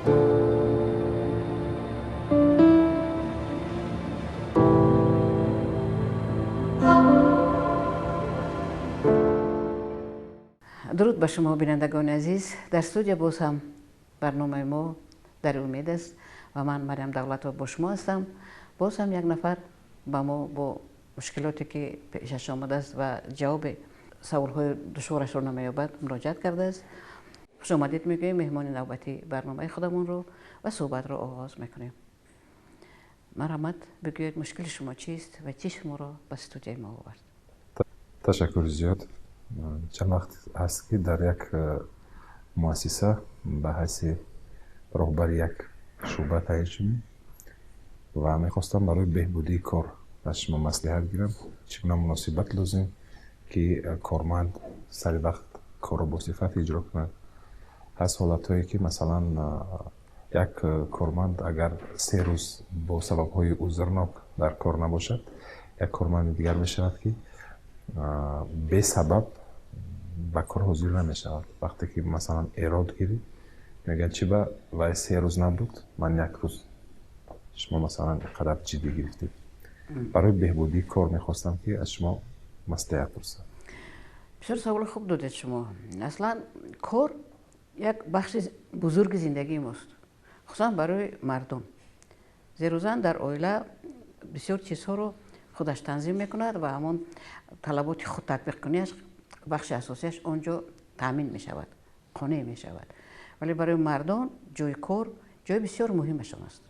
درود به شما بینندگان عزیز. در استودیو باز هم برنامه ما در امید است و من مریم دولت‌آباد با شما هستم. باز هم یک نفر با ما با مشکلاتی که پیشش آمده است و جواب سوال‌های دشوارش را نمی‌یابد مراجعت کرده است. خوش آمدید میگوییم مهمان نوبتی برنامه خودمون رو و صحبت رو آغاز میکنیم. مرحمت بگویید مشکل شما چیست و چی شما را به استودیوی ما آورد؟ تشکر زیاد. چند وقت هست که در یک مؤسسه به حیث رهبر یک شعبه تعیین شدم و میخواستم برای بهبودی کار از شما مصلحت گیرم چگونه مناسبت لازم که کارمند سر وقت کار با صفت اجرا کند. هست حالتهایی که مثلا یک کارمند اگر 3 روز با سبب‌های عذرناک در کار نباشد، یک کارمند دیگر میشود که به سبب به کار حضور نمیشود. وقتی که مثلا ایراد گیری میگن چی با وای 3 روز نبود، من 1 روز، شما مثلا قدر جدی گرفتید. برای بهبودی کار میخواستم که از شما مصلحت پرسم. بسیار سوال خوب دادید شما. اصلا کار یک بخش بزرگ زندگی ماست، خصوصا برای مردم. زیرا زن در عائله بسیار چیزها رو خودش تنظیم میکند و همون طلبات خود تطبیق کنیش بخش اساسیش اونجا تامین می شود، قانع می شود. ولی برای مردان جای کار جای بسیار مهمشان است.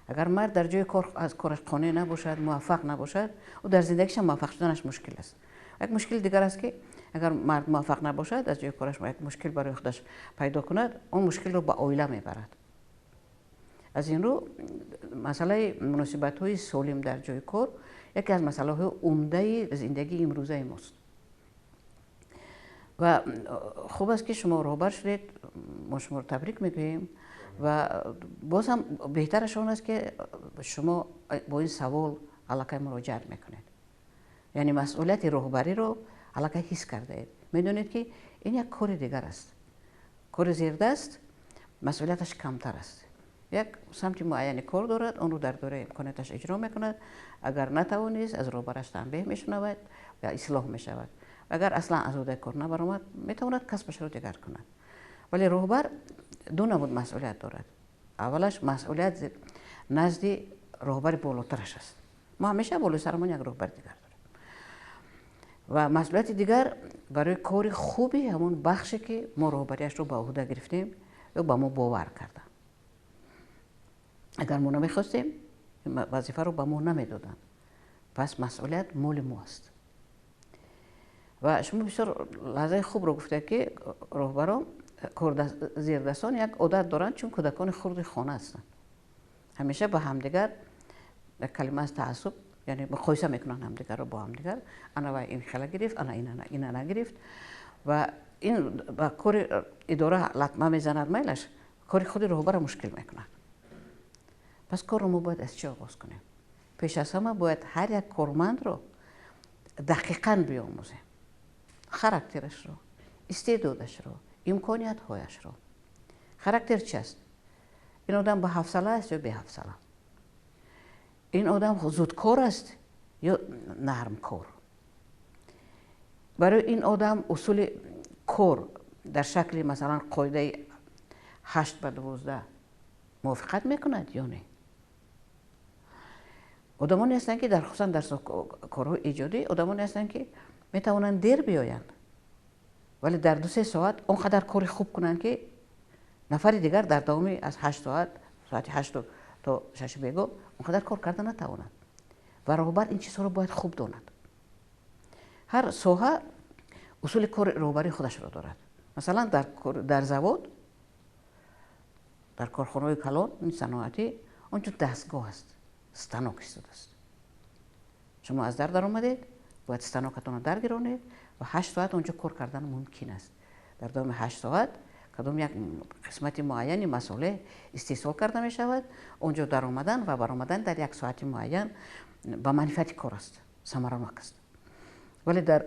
اگر مرد در جای کار از کارش قانع نباشد، موفق نباشد، او در زندگیش موفق شدنش مشکل است. یک مشکل دیگر است که اگر مرد موفق نباشد از جای کارش یک مشکل برای خودش پیدا کند، اون مشکل رو به عائله میبرد. از این رو مسئله مناسبت‌های سالم در جای کار یکی از مسائل عمده زندگی امروزه ماست. و خوب است که شما رهبر شدید، ما شما رو تبریک میگوییم و باز هم بهترش آن است که شما با این سوال علاقه مراجعت میکنید. یعنی مسئولیت رهبری رو علاقه حس کرده اید، میدونید که این یک کار دیگر است، کار زیردست، مسئولیتش کمتر است. یک سمت معین کار دارد، اون رو در دوره امکاناتش اجرا میکند. اگر نتوانست از رهبرش تنبیه میشنود یا اصلاح میشود. اگر اصلا از عهده کار نبرآمد میتواند کسبش رو دیگر کند. ولی رهبر 2 نمود مسئولیت دارد. اولش مسئولیت نزد رهبر بالاترش است. ما همیشه بالای سرمان یک رهبر دیگر داریم. و مسئولیت دیگر برای کار خوبی همون بخشی که ما رهبریش رو به عهده گرفتیم و به ما باور کردن. اگر ما نمیخواستیم وظیفه رو به ما نمیدادن، پس مسئولیت مال ماست. و شما بسیار لحظه خوب رو گفته که رهبران زیردستان یک عادت دارند، چون کودکان خرد خانه هستند. همیشه با همدیگر یک کلمه از تعصب، یعنی مقایسه میکنن همدیگر رو با همدیگر. انا و این خلا گرفت، انا این نگرفت و این با کار اداره لطمه میزند، میلش کار خود رهبر مشکل میکند. پس کار رو ما باید از چی آغاز کنیم؟ پیش از همه باید هر یک کارمند رو دقیقاً بیاموزیم. خاراکترش رو، استعدادش رو، امکانیت هایش رو. خاراکتر چی است؟ این آدم با حوصله است یا بی حوصله؟ این آدم زودکار است یا نرم کار؟ برای این آدم اصول کار در شکل مثلا قاعده 8/12 موافقت میکند یا نه؟ آدمانی هستند که خصوصا در کارهای ایجادی آدمانی هستند که میتوانند دیر بیایند، ولی در 2-3 ساعت اونقدر کار خوب کنند که نفر دیگر در دوام از 8 ساعت، ساعت 8 تا 6 بیگاه اونقدر کار کردن نتواند. و رهبر این چیزها رو باید خوب داند. هر ساحه اصول کار رهبری خودش رو دارد. مثلا در زواد، در کارخانه‌های کلان این صنعتی، اونجا دستگاه است، استانوک است. شما از در آمدید، باید استانوکتون رو درگیرانید و 8 ساعت اونجا کار کردن ممکن است. در دام 8 ساعت کدام یک قسمت معینی مسئله استحصال کرده می شود، اونجا در آمدن و برآمدن در یک ساعت معین به منفعت کار است، ثمرانک است. ولی در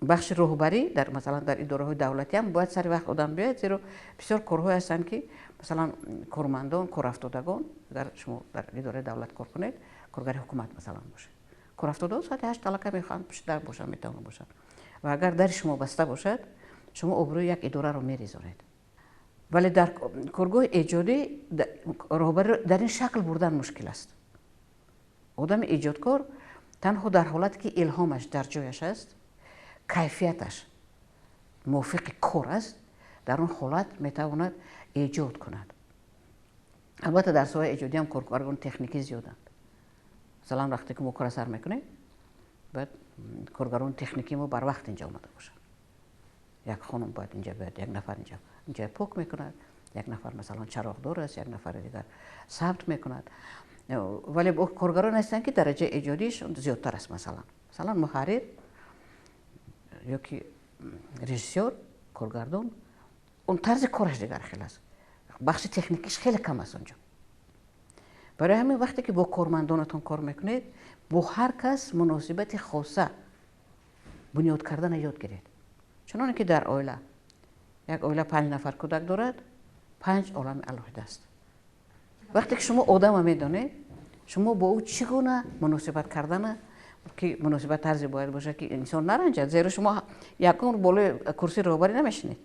بخش راهبری در مثلا در اداره دولتی هم باید سر وقت آدم بیاید، زیرا بسیار کارهای هستن که مثلا کارمندان، کارافتادگان، اگر شما در اداره دولت کار کنید، کارگر حکومت مثلا باشه، کارافتادان ساعت 8 تلقه میخوان پشت در باشن، میتونن باشن و اگر در شما بسته باشد شما آبروی یک اداره رو میریزونید. ولی در کارگاه ایجادی راهبری در این شکل بردن مشکل است. آدم ایجادکار تنها در حالتی که الهامش در جایش است، کیفیتش موافق کار است، در اون حالت میتواند ایجاد کند. البته در ساحه ایجادی هم کارگران تکنیکی زیادند. مثلا وقتی که ما کار سر میکنیم باید کارگران تکنیکی ما بر وقت اینجا آمده باشند. یک خانم باید اینجا بیاد، یک نفر اینجا پاک میکند، یک نفر مثلا چراغدار است، یک نفر دیگر ثبت میکند. ولی با کارگران هستند که درجه ایجادیشون زیادتر است. مثلا محرر یا که رژیسور، کارگردان، اون طرز کارش دیگر خیلی است، بخش تکنیکیش خیلی کم است اونجا. برای همین وقتی که با کارمندانتون کار میکنید با هر کس مناسبت خاصه بنیاد کردن یاد گیرید. چنانه که در عائله یک عائله 5 نفر کودک دارد، 5 عالم علاهده است. وقتی که شما آدم میدانید شما با او چگونه مناسبت کردن که مناسبت طرزی باید باشه که انسان نرنجد، زیرا شما یکون بالای کرسی راهبری نمیشینید.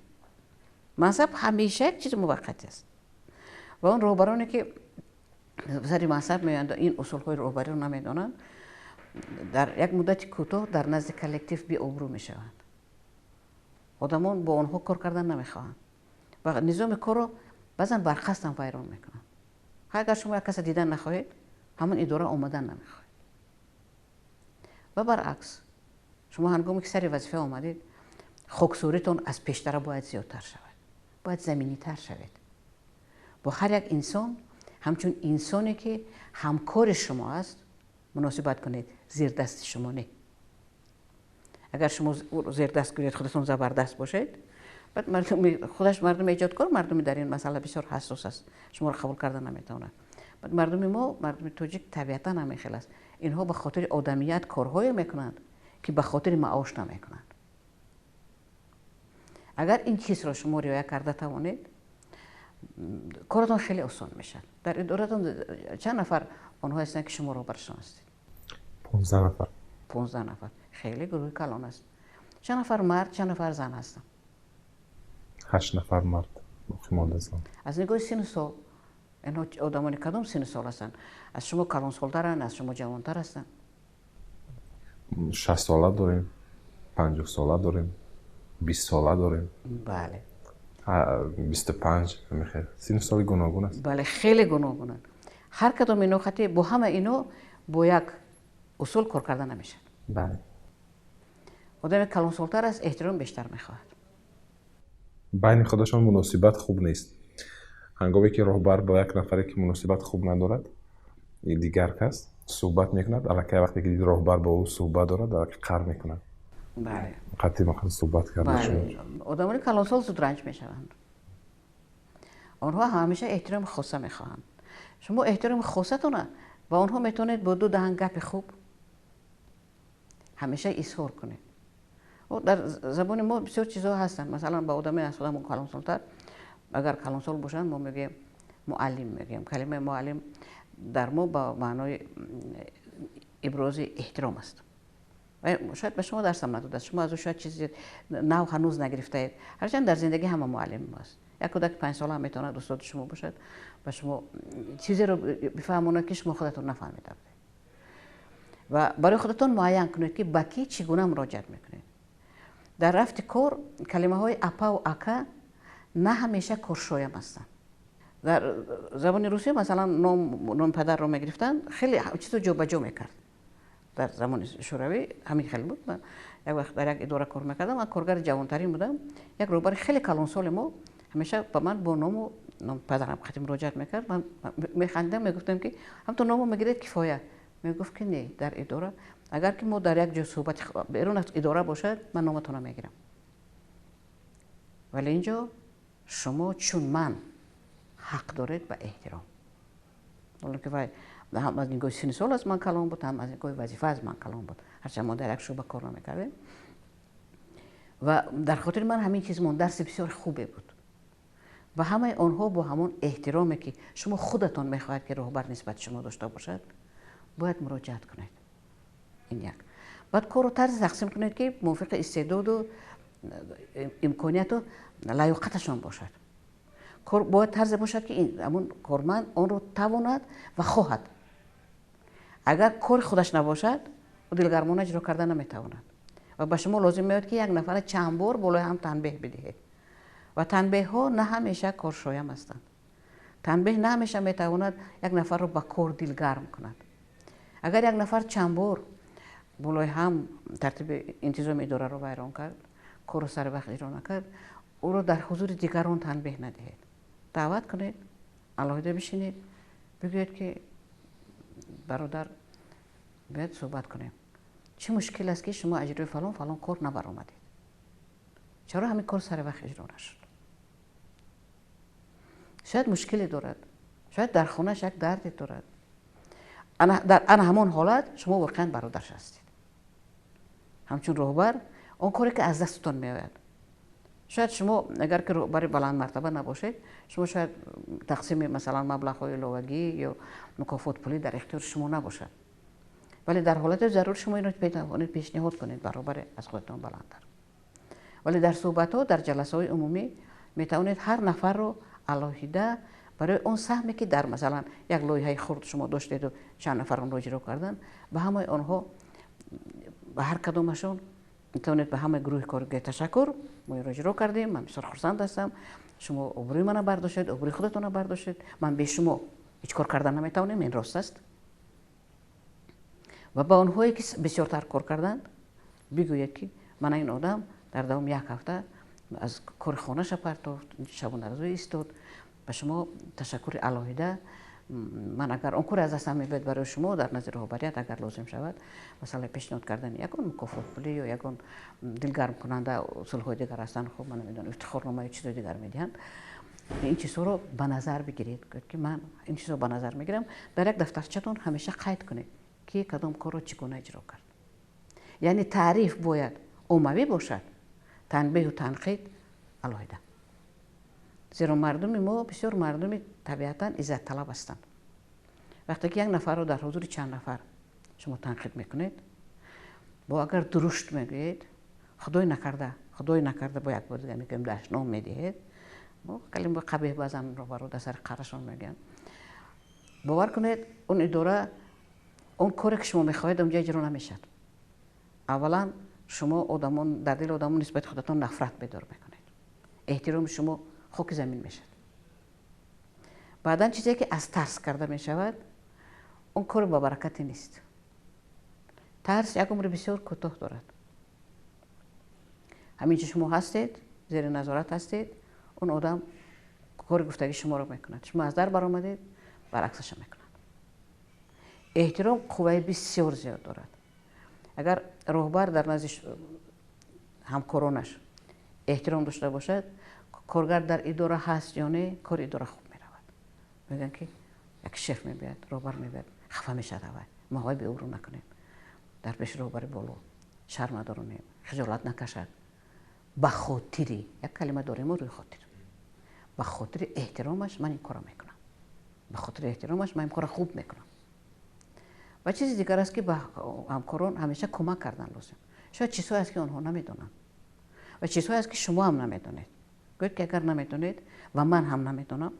منصب همیشه یک چیز موقتی است و اون راهبرانی که سر منصب میاند این اصولهای راهبری رو نمیدانند در یک مدت کوتاه در نزد کلکتیو بی آبرو میشوند. آدمان با آنها کار کردن نمیخواهند و نظام کار رو بعضا برخواست هم ویران میکنند. اگر شما یک کس دیدن نخواهید همون اداره آمدن نمیخواهید. و برعکس شما هنگامی که سر وظیفه آمدید خاکسوریتون از پیشتر باید زیادتر شود، باید زمینی تر شوید. با هر یک انسان همچون انسانی که همکار شما است مناسبت کنید، زیر دست شما نه. اگر شما زیر دست گیرید خودتون زبردست باشید، بعد مردم ایجادکار مردمی در این مسئله بسیار حساس است، شما رو قبول کردن نمیتونه. بعد مردم توجیک طبیعتا نمیخیل است، اینها به خاطر آدمیت کارهای میکنند که به خاطر معاش نمیکنند. اگر این چیز را شما رعایت کرده توانید کارتون خیلی آسان میشه. در ادارتون چند نفر آنها هستند که شما را برشناسید؟ 15 نفر. 15 نفر خیلی گروه کلان است. چند نفر مرد، چند نفر زن هستند؟ 8 نفر مرد، باقی مانده زن. از نگاه سن سال اینها آدمان کدام سن سال هستند؟ از شما کلان سالترند، از شما جوانتر هستند؟ 60 ساله داریم، 50 ساله داریم، 20 ساله داریم. بله. 25 میخواد. سن سال گوناگون است. بله خیلی گوناگون است. هر کدام اینو خطی با همه اینو با یک اصول کار کردن نمیشه. بله. آدم کلان سالتر است احترام بیشتر میخواهد. بین خودشان مناسبت خوب نیست. هنگامی که راهبر با یک نفری که مناسبت خوب ندارد دیگر کس صحبت میکند، الکی وقتی که راهبر با او صحبت دارد الکی قهر میکند. بله. قطعی مخاطب صحبت کرده بله. آدمان کلان سال زود رنج میشوند. آنها همیشه احترام خاصه میخواهند. شما احترام خاصتونه و آنها میتونید با 2 دهن گپ خوب همیشه اظهار کنید. و در زبان ما بسیار چیزها هستند. مثلا با آدم از خودمون کلان سالتر اگر کلان سال باشن ما میگیم معلم میگیم. کلمه معلم در ما با معنای ابراز احترام است. و شاید به شما درس هم نداده است، شما از او شاید چیزی نو هنوز نگرفته اید، هرچند در زندگی همه معلم است. یک کودک 5 ساله هم میتواند استاد شما باشد و شما چیزی رو بفهمونه که شما خودتون نفهمیده و برای خودتون معین کنید که به کی چگونه مراجعت میکنید. در رفت کار کلمه های اپا و اکا نه همیشه کارشایم هستند. در زبان روسی مثلا نام پدر رو میگرفتن خیلی چیزو جابجا میکرد. در زمان شوروی همین خیلی بود. من یک وقت در یک اداره کار میکردم، من کارگر جوانترین بودم. یک روبر خیلی کلان سال ما همیشه با من با نام پدرم خطی مراجعت میکرد. من میخندم میگفتم که هم تو نامو میگیرید کفایه. میگفت که نه، در اداره اگر که ما در یک جا صحبت بیرون از اداره باشد من نامتون رو میگیرم، ولی اینجا شما چون من حق دارید به احترام. حالا که هم از نگاه سن سال از من کلان بود، هم از نگاه وظیفه از من کلان بود، هرچند ما در یک شعبه کار نمیکردیم. و در خاطر من همین چیز من درس بسیار خوبه بود و همه آنها با همون احترامی که شما خودتون میخواهید که رهبر نسبت شما داشته باشد باید مراجعت کنید. این یک. بعد کار رو طرز تقسیم کنید که موافق استعداد و امکانیت و لیاقتشان باشد. کار باید طرز باشد که این همون کارمند آن رو تواند و خواهد. اگر کار خودش نباشد و دلگرمانه اجرا کردن نمیتواند و به شما لازم میاد که یک نفر چند بار بالای هم تنبیه بدهید و تنبیه ها نه همیشه کارشایم هستند. تنبیه نه همیشه میتواند یک نفر رو به کار دلگرم کند. اگر یک نفر چند بار بالای هم ترتیب انتظام اداره رو ویران کرد، کار رو سر وقت اجرا نکرد، او رو در حضور دیگران تنبیه ندهید. دعوت کنید، علاوه بشینید، بگویید که برادر باید صحبت کنیم. چه مشکل است که شما اجرای فلان فلان کار نبرآمدید؟ چرا همین کار سر وقت اجرا نشد؟ شاید مشکلی دارد، شاید در خانه‌اش یک دردی دارد. در همان حالت شما واقعا برادرش هستید. همچون رهبر اون کاری که از دستتون میآید. شاید شما اگر که رهبر بلند مرتبه نباشید، شما شاید تقسیم مثلا مبلغ‌های علاوه‌ای یا مکافات پولی در اختیار شما نباشد. ولی در حالت ضرور شما اینو بتوانید پیشنهاد کنید برابر از خودتان بلندتر. ولی در صحبت‌ها در جلسه‌های عمومی میتوانید هر نفر رو علاوه برای اون سهمی که در مثلا یک لایحه خرد شما داشتید و چند نفر اون رو اجرا کردن به همه آنها به هر کدامشون میتونید به همه گروه کارگری تشکر ما این رو اجرا کردیم، من بسیار خرسند هستم، شما ابروی من برداشتید، ابروی خودتون برداشتید، من به شما هیچ کار کردن نمیتونم، این راست است. و با آنهایی که بسیارتر کار کردند بگوید که من این آدم در دوام یک هفته از کار خانه‌اش پرتافت، شبانه روزی ایستاد، به شما تشکر علاوه. من اگر اون کار از دستم میاد برای شما در نظر رهبریت اگر لازم شود مثلا پیشنهاد کردن یکون مکافات پولی یا یکون دلگرم کننده اصول‌های دیگر هستن، خب من نمیدونم افتخارنامه یا چیز دیگر میدهند، این چیزها رو به نظر بگیرید که من این چیزا به نظر میگیرم. در یک دفترچه‌تون همیشه قید کنید که کدام کار رو چگونه اجرا کرد. یعنی تعریف باید عمومی باشد، تنبیه و تنقید علاوه. زیرا مردم ما بسیار مردم طبیعتا عزت طلب هستند. وقتی که یک نفر رو در حضور چند نفر شما تنقید میکنید، با اگر درشت میگویید، خدای نکرده با یک بار دیگه میگم دشنام میدهید، کلمه قبیح بازم رو برای سر قرشان میگن، باور کنید اون اداره اون کاری که شما میخواهید اونجا اجرا نمیشد. اولا شما آدمان در دل آدمان نسبت خودتان نفرت بیدار میکنید، احترام شما خاک زمین میشد. بعداً چیزی که از ترس کرده میشود اون کار با برکتی نیست. ترس یک عمر بسیار کوتاه دارد. همین که شما هستید، زیر نظارت هستید، اون آدم کار گفتگی شما رو میکند. شما از در برآمدید، برعکسش میکند. احترام قوه بسیار زیاد دارد. اگر رهبر در نزد همکارانش احترام داشته باشد، کارگر در اداره هست یا نه، کار اداره خوب میرود. میگن که یک شف میبید، رهبر میبید، خفه میشد اول، ما به او رو نکنیم، در پیش رهبر بالا شرم ندارونیم، خجالت نکشد. به خاطری یک کلمه داریم روی خاطر، به خاطر احترامش من این کارو میکنم، به خاطر احترامش من این کار خوب میکنم. و چیز دیگر است که به همکاران همیشه کمک کردن لازم. شاید چیزهایی است که آنها نمیدونن و چیزهایی است که شما هم نمیدونید. گوید که اگر نمیدونید و من هم نمیدونم،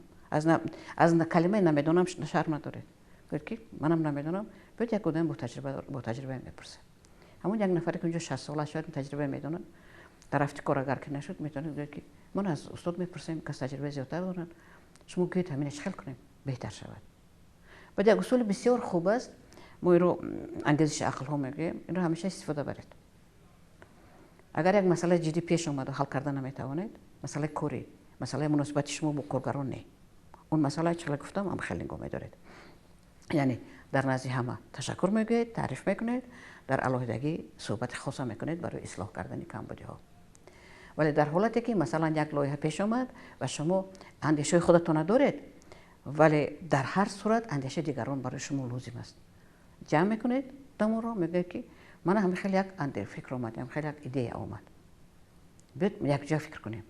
از کلمه نمیدونم شرم ندارید. گوید که منم نمیدونم، باید یک آدم با تجربه میپرسه. همون یک نفری که اونجا 60 ساله شاید تجربه میدونن، در هفته کار اگر که نشد میتونید گوید که من از استاد میپرسیم که تجربه زیادتر دارن، شما گوید همینش خیلی کنیم بهتر شود. بعد یک اصول بسیار خوب است، ما این رو انگیزش عقل ها میگیم، این رو همیشه استفاده برید. اگر یک مسئله جدی پیش اومد و حل کردن نمیتوانید، مسئله کاری، مسئله مناسبت شما با کارگران نه، اون مسئله چقدر گفتم هم خیلی گامی دارید. یعنی در نزد همه تشکر میگویید، تعریف میکنید، در علاوه‌دگی صحبت خاصه میکنید برای اصلاح کردن کمبودی ها. ولی در حالتی که مثلا یک لایحه پیش اومد و شما اندیشه خودتون دارید، ولی در هر صورت اندیشه دیگران برای شما لازم است، جمع میکنید، تمام رو میگه که من هم خیلی یک فکر اومد، هم خیلی یک ایده اومد. بیاید یک جا فکر کنیم.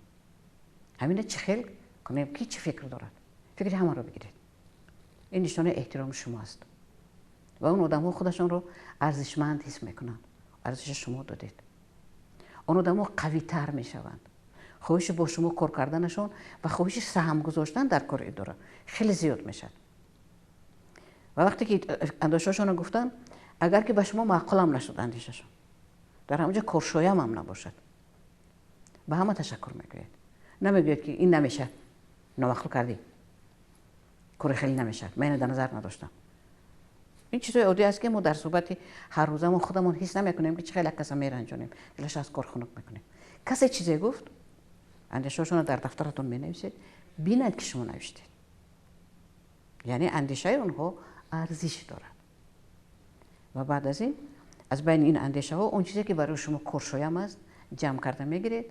همین چه خیل کنیم کی چه فکر دارد. فکر همه رو بگیرید. این نشانه احترام شما است. و اون آدم‌ها خودشون رو ارزشمند حس میکنند. ارزش شما دادید. اون آدم‌ها قوی‌تر میشوند. خواهش با شما کار کردنشون و خواهش سهم گذاشتن در کار اداره خیلی زیاد میشه. و وقتی که اندیشه‌شون رو گفتن، اگر که به شما معقول هم نشد اندیشه‌شون، در همونجا کارشایم هم نباشد، به همه تشکر میگوید. نمیگوید که این نمیشه، نامعقول کردی، کار خیلی نمیشه، من در نظر نداشتم. این چیزای عادی است که ما در صحبت هر روزمون خودمون حس نمیکنیم که چه خیلی کسا میرنجونیم، دلش از کار خنک میکنیم. کسی چیزی گفت، اندیشه‌شون رو در دفترتون مینویسید، ببینید که شما نوشتید. یعنی اندیشه اونها ارزش دارد. و بعد از این از بین این اندیشه ها اون چیزی که برای شما کارشایم است جمع کرده میگیرید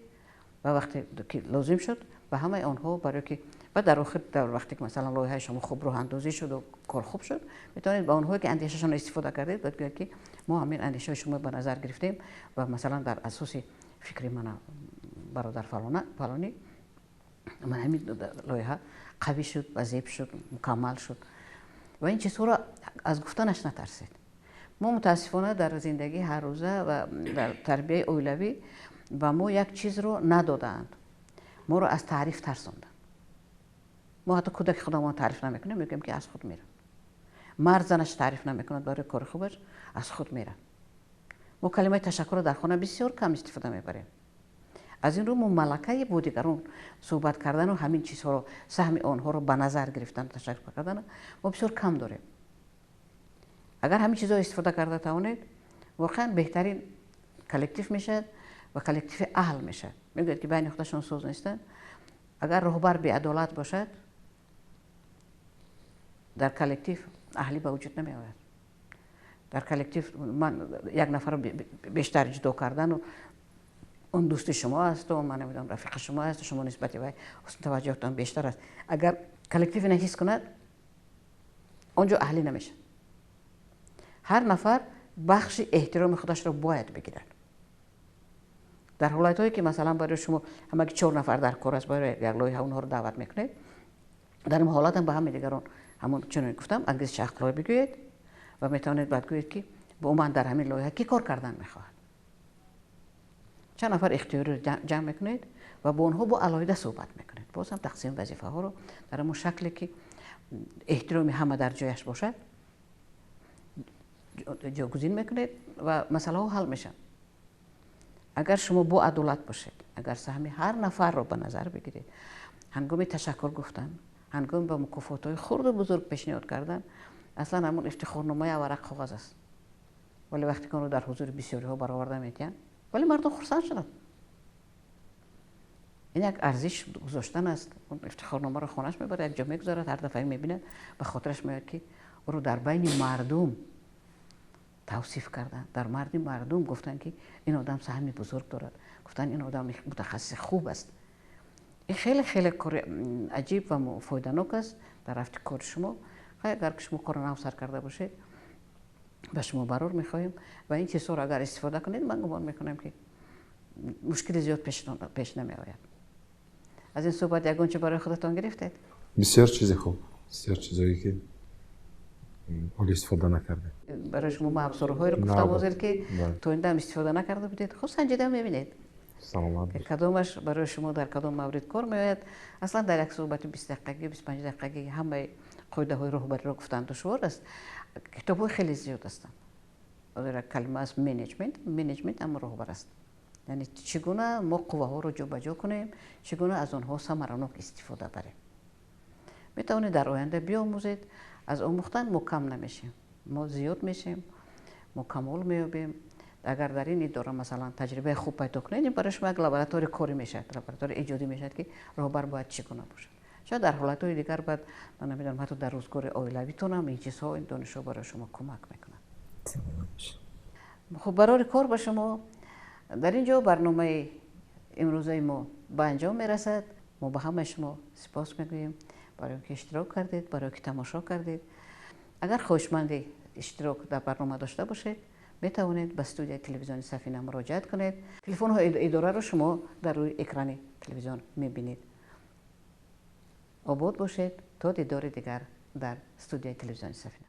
و وقتی که لازم شد به همه اونها برای که و در آخر در وقتی که مثلا لایحه شما خوب راه اندازی شد و کار خوب شد، میتونید با اونهایی که اندیشه‌شون استفاده کردید بگید که ما همین اندیشه شما به نظر گرفتیم و مثلا در اساس فکری من برادر فلانی من همین لایحه قوی شد، وظیف شد، مکمل شد و این چیزها را از گفتنش نترسید. ما متاسفانه در زندگی هر روزه و در تربیه اولوی و ما یک چیز رو ندادند، ما رو از تعریف ترساندند. ما حتی کودک خودمون تعریف نمیکنیم، میگیم که از خود میره. مرد زنش تعریف نمیکند برای کار خوبش، از خود میره. ما کلمه تشکر رو در خانه بسیار کم استفاده میبریم. از این رو ما ملکه با دیگران صحبت کردن و همین چیزها رو سهم آنها رو به نظر گرفتن تشکر کردن ما بسیار کم داریم. اگر همین چیزها استفاده کرده توانید واقعا بهترین کلکتیو میشه و کلکتیو اهل میشه. میگوید که بین خودشون سوز نیستن. اگر رهبر بی عدالت باشد در کلکتیو اهلی به وجود نمی آید. در کلکتیو من یک نفر رو بیشتر جدا کردن و اون دوست شما است و من نمیدونم رفیق شما است و شما نسبت به حسن توجهتان بیشتر است. اگر کلکتیو نحس کند اونجا اهلی نمیشه. هر نفر بخش احترام خودش رو باید بگیرد. در حالت‌هایی که مثلا برای شما همه 4 نفر در کار است برای یک لایحه اونها رو دعوت میکنید، در این حالت هم به همه دیگران همون چنین گفتم انگیزش اخلاقی بگویید و میتونید بعد گویید که با من در همین لایحه کی کار کردن میخواهد. چند نفر اختیاری رو جمع میکنید و با اونها با علاوه صحبت میکنید. باز هم تقسیم وظیفه ها رو در اون شکلی که احترام همه در جایش باشد جایگزین میکنید و مسئله ها حل میشن. اگر شما با عدالت باشید، اگر سهم هر نفر رو به نظر بگیرید، هنگام تشکر گفتن، هنگام به مکافات های خرد و بزرگ پیشنهاد کردن، اصلا همون افتخارنامه ورق کاغذ است. ولی وقتی که اون رو در حضور بسیاری ها برآورده میتین، ولی مردم خرسند شدن. این یک ارزش گذاشتن است. اون افتخارنامه رو خونش میبره، یک جا میگذاره، هر دفعه میبینه به خاطرش میاد که او رو در بین مردم توصیف کردن. در مردم گفتن که این آدم سهمی بزرگ دارد، گفتن این آدم متخصص خوب است. این خیلی خیلی کار عجیب و فایده‌ناک است در رفت کار شما. اگر شما کار نو سر کرده باشید به شما برار میخواهیم و این چیزها رو اگر استفاده کنید من گمان میکنم که مشکل زیاد پیش نمی آید. از این صحبت یگان چه برای خودتان گرفتید؟ بسیار چیز خوب، بسیار چیزایی که ولی استفاده نکرده. برای شما ما ابزارهایی رو گفتم وزیر که تو این دم استفاده نکرده بودید. خب سنجیده میبینید که کدامش برای شما در کدام مورد کار میآید. اصلا در یک صحبت 20 دقیقه‌ای 25 دقیقه‌ای همه قاعده های راهبری را گفتن دشوار است. کتاب‌های خیلی زیاد هستند. در کلمه از منیجمنت هم راهبر است. یعنی چگونه ما قوه ها رو جابجا کنیم، چگونه از آنها ثمراناک استفاده بریم. میتونید در آینده بیاموزید. از آموختن ما کم نمیشیم، ما زیاد میشیم، ما کمال میابیم. اگر در این اداره مثلا تجربه خوب پیدا کنید برای شما یک لابراتوار کاری میشه، لابراتوار ایجادی میشه که راهبر باید چگونه باشد. شاید در حالتهای دیگر بعد من نمیدونم حتی در روزگار اولویتون هم این چیزها این دانش‌ها برای شما کمک میکنن. خب برای کار با شما در اینجا برنامه امروزه ما به انجام میرسد. ما به همه شما سپاس میگوییم برای اینکه اشتراک کردید، برای اینکه تماشا کردید. اگر خوشمند اشتراک در برنامه داشته باشید میتوانید به استودیوی تلویزیون سفینه مراجعه کنید. تلفن های اداره رو شما در روی اکران تلویزیون میبینید. آباد باشید تا دیدار دیگر در استودیوی تلویزیون سفینه.